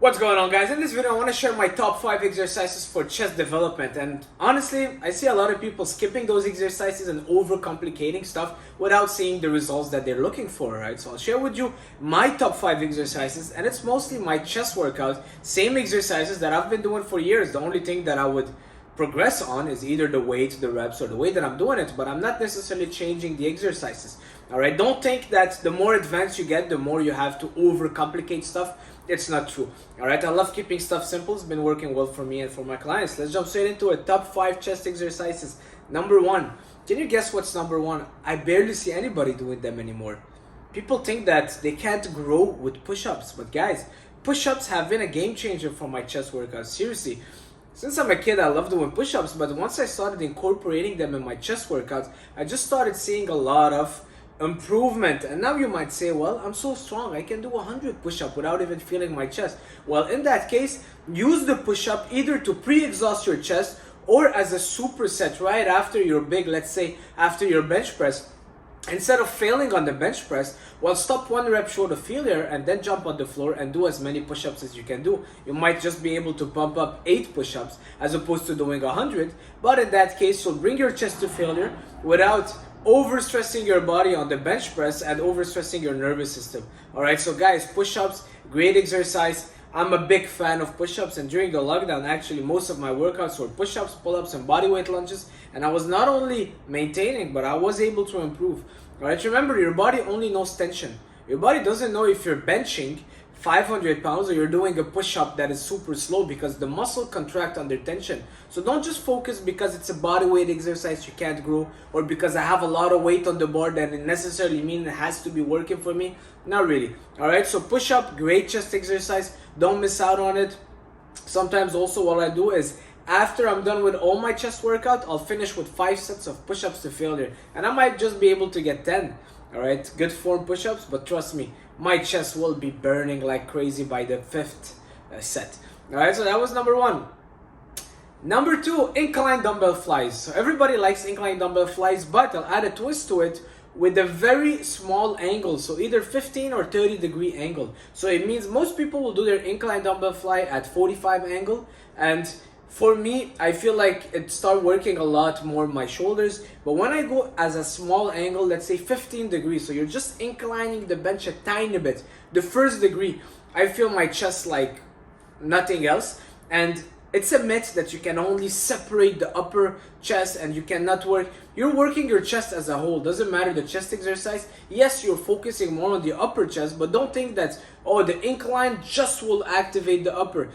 What's going on, guys? In this video I want to share my top 5 exercises for chest development, and honestly I see a lot of people skipping those exercises and overcomplicating stuff without seeing the results that they're looking for, right? So I'll share with you my top 5 exercises, and it's mostly my chest workout, same exercises that I've been doing for years. The only thing that I would progress on is either the weight, the reps, or the way that I'm doing it, but I'm not necessarily changing the exercises. All right, don't think that the more advanced you get, the more you have to overcomplicate stuff. It's not true. All right, I love keeping stuff simple. It's been working well for me and for my clients. Let's jump straight into it. Top 5 chest exercises. Number 1. Can you guess what's number 1? I barely see anybody doing them anymore. People think that they can't grow with push-ups, but guys, push-ups have been a game changer for my chest workout. Seriously. Since I'm a kid, I love doing push-ups, but once I started incorporating them in my chest workouts, I just started seeing a lot of improvement. And now you might say, well, I'm so strong, I can do 100 push-ups without even feeling my chest. Well, in that case, use the push-up either to pre-exhaust your chest or as a superset right after your big, let's say, after your bench press. Instead of failing on the bench press, well, stop 1 rep short of failure and then jump on the floor and do as many push-ups as you can do. You might just be able to bump up 8 push-ups as opposed to doing 100, but in that case, you'll bring your chest to failure without overstressing your body on the bench press and overstressing your nervous system. All right, so guys, push-ups, great exercise. I'm a big fan of push-ups, and during the lockdown, actually, most of my workouts were push-ups, pull-ups, and bodyweight lunges, and I was not only maintaining, but I was able to improve. All right, remember, your body only knows tension. Your body doesn't know if you're benching 500 pounds or you're doing a push-up that is super slow, because the muscle contract under tension. So don't just focus because it's a body weight exercise you can't grow, or because I have a lot of weight on the bar that it necessarily means it has to be working for me. Not really. All right, so push-up, great chest exercise. Don't miss out on it. Sometimes also what I do is, after I'm done with all my chest workout, I'll finish with 5 sets of push-ups to failure, and I might just be able to get 10. All right, good form push-ups, but trust me, my chest will be burning like crazy by the 5th set. All right, so that was number 1. Number 2, incline dumbbell flies. So everybody likes incline dumbbell flies, but I'll add a twist to it with a very small angle, so either 15 or 30 degree angle. So it means most people will do their incline dumbbell fly at 45 angle, and for me, I feel like it start working a lot more my shoulders. But when I go as a small angle, let's say 15 degrees, so you're just inclining the bench a tiny bit, the first degree, I feel my chest like nothing else. And it's a myth that you can only separate the upper chest and you cannot work. You're working your chest as a whole. Doesn't matter the chest exercise. Yes, you're focusing more on the upper chest, but don't think that, oh, the incline just will activate the upper.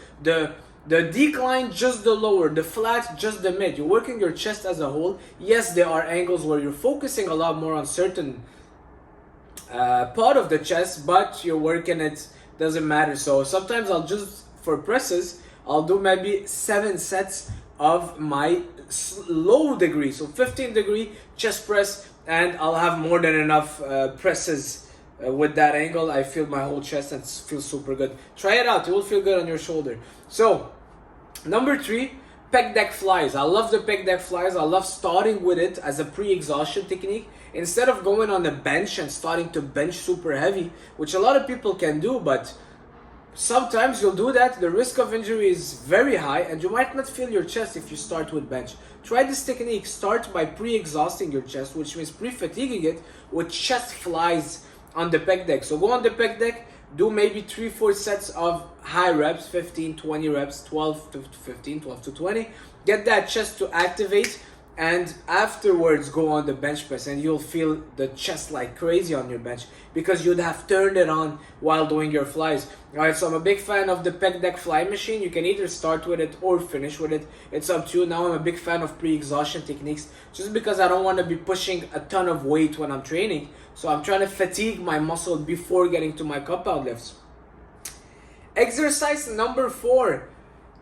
The decline, just the lower. The flat, just the mid. You're working your chest as a whole. Yes, there are angles where you're focusing a lot more on certain part of the chest, but you're working it, doesn't matter. So sometimes I'll just, for presses, I'll do maybe 7 sets of my low degree. So 15 degree chest press, and I'll have more than enough presses. With that angle, I feel my whole chest and it feels super good. Try it out, it will feel good on your shoulder. So, number 3, pec deck flies. I love the pec deck flies. I love starting with it as a pre-exhaustion technique. Instead of going on the bench and starting to bench super heavy, which a lot of people can do, but sometimes you'll do that, the risk of injury is very high, and you might not feel your chest if you start with bench. Try this technique. Start by pre-exhausting your chest, which means pre-fatiguing it with chest flies on the pec deck. So go on the pec deck, do maybe 3-4 sets of high reps, 15, 20 reps, 12 to 15, 12 to 20. Get that chest to activate, and afterwards go on the bench press, and you'll feel the chest like crazy on your bench because you'd have turned it on while doing your flies. All right, so I'm a big fan of the pec deck fly machine. You can either start with it or finish with it. It's up to you. Now I'm a big fan of pre-exhaustion techniques just because I don't want to be pushing a ton of weight when I'm training. So I'm trying to fatigue my muscle before getting to my compound lifts. Exercise number 4,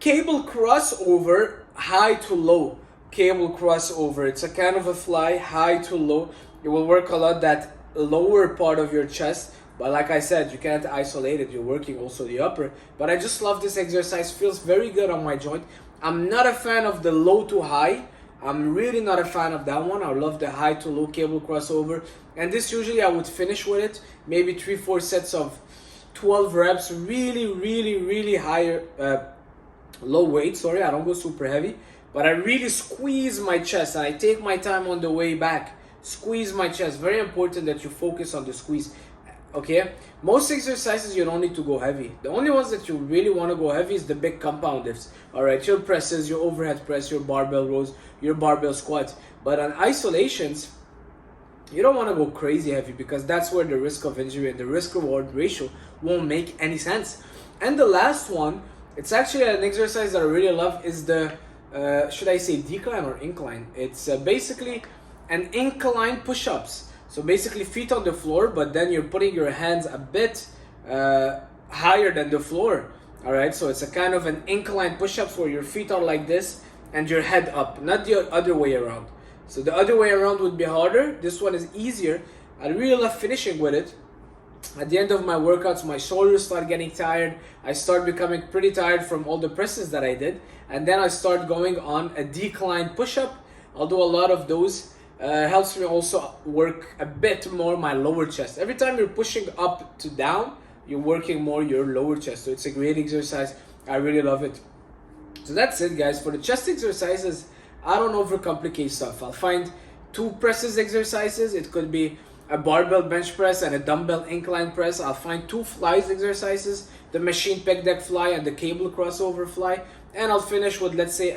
cable crossover, high to low. Cable crossover. It's a kind of a fly, high to low. It will work a lot that lower part of your chest, but like I said, you can't isolate it. You're working also the upper. But I just love this exercise. Feels very good on my joint. I'm not a fan of the low to high. I'm really not a fan of that one. I love the high to low cable crossover, and this usually I would finish with it, maybe 3-4 sets of 12 reps, really higher, low weight, sorry, I don't go super heavy, but I really squeeze my chest and I take my time on the way back. Squeeze my chest. Very important that you focus on the squeeze. Okay, most exercises you don't need to go heavy. The only ones that you really want to go heavy is the big compound lifts. All right, your presses, your overhead press, your barbell rows, your barbell squats. But on isolations, you don't want to go crazy heavy, because that's where the risk of injury and the risk reward ratio won't make any sense. And the last one, it's actually an exercise that I really love, is the should I say decline or incline? It's basically an incline push-ups. So basically feet on the floor, but then you're putting your hands a bit higher than the floor. All right, so it's a kind of an incline push-ups where your feet are like this and your head up, not the other way around. So the other way around would be harder. This one is easier. I really love finishing with it. At the end of my workouts, my shoulders start getting tired. I start becoming pretty tired from all the presses that I did. And then I start going on a decline push-up. I'll do a lot of those. Helps me also work a bit more my lower chest. Every time you're pushing up to down, you're working more your lower chest. So it's a great exercise. I really love it. So that's it, guys. For the chest exercises, I don't overcomplicate stuff. I'll find 2 presses exercises. It could be a barbell bench press and a dumbbell incline press. I'll find 2 flies exercises, the machine pec deck fly and the cable crossover fly. And I'll finish with, let's say,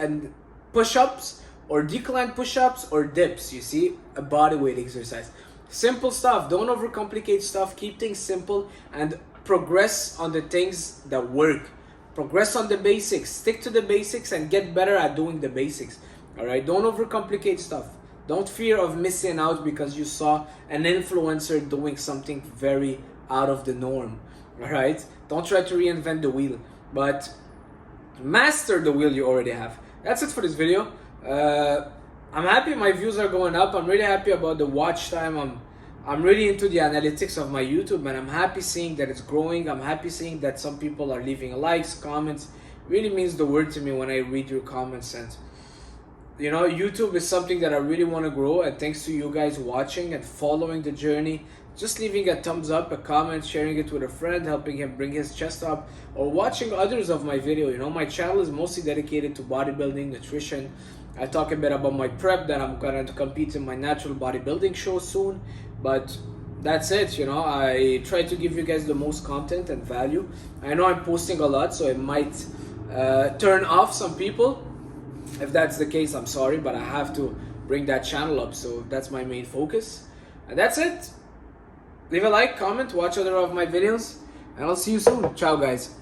push-ups or decline push-ups or dips. You see, a body weight exercise. Simple stuff. Don't overcomplicate stuff. Keep things simple and progress on the things that work. Progress on the basics. Stick to the basics and get better at doing the basics. All right, don't overcomplicate stuff. Don't fear of missing out because you saw an influencer doing something very out of the norm. All right, don't try to reinvent the wheel, but master the wheel you already have. That's it for this video. I'm happy my views are going up. I'm really happy about the watch time. I'm really into the analytics of my YouTube, and I'm happy seeing that it's growing. I'm happy seeing that some people are leaving likes, comments. Really means the word to me when I read your comments. And you know, YouTube is something that I really want to grow, and thanks to you guys watching and following the journey, just leaving a thumbs up, a comment, sharing it with a friend, helping him bring his chest up, or watching others of my video. You know, my channel is mostly dedicated to bodybuilding, nutrition. I talk a bit about my prep, that I'm going to compete in my natural bodybuilding show soon, but that's it. You know, I try to give you guys the most content and value. I know I'm posting a lot, so it might turn off some people. If that's the case, I'm sorry, but I have to bring that channel up, so that's my main focus. And that's it. Leave a like, comment, watch other of my videos, and I'll see you soon. Ciao, guys.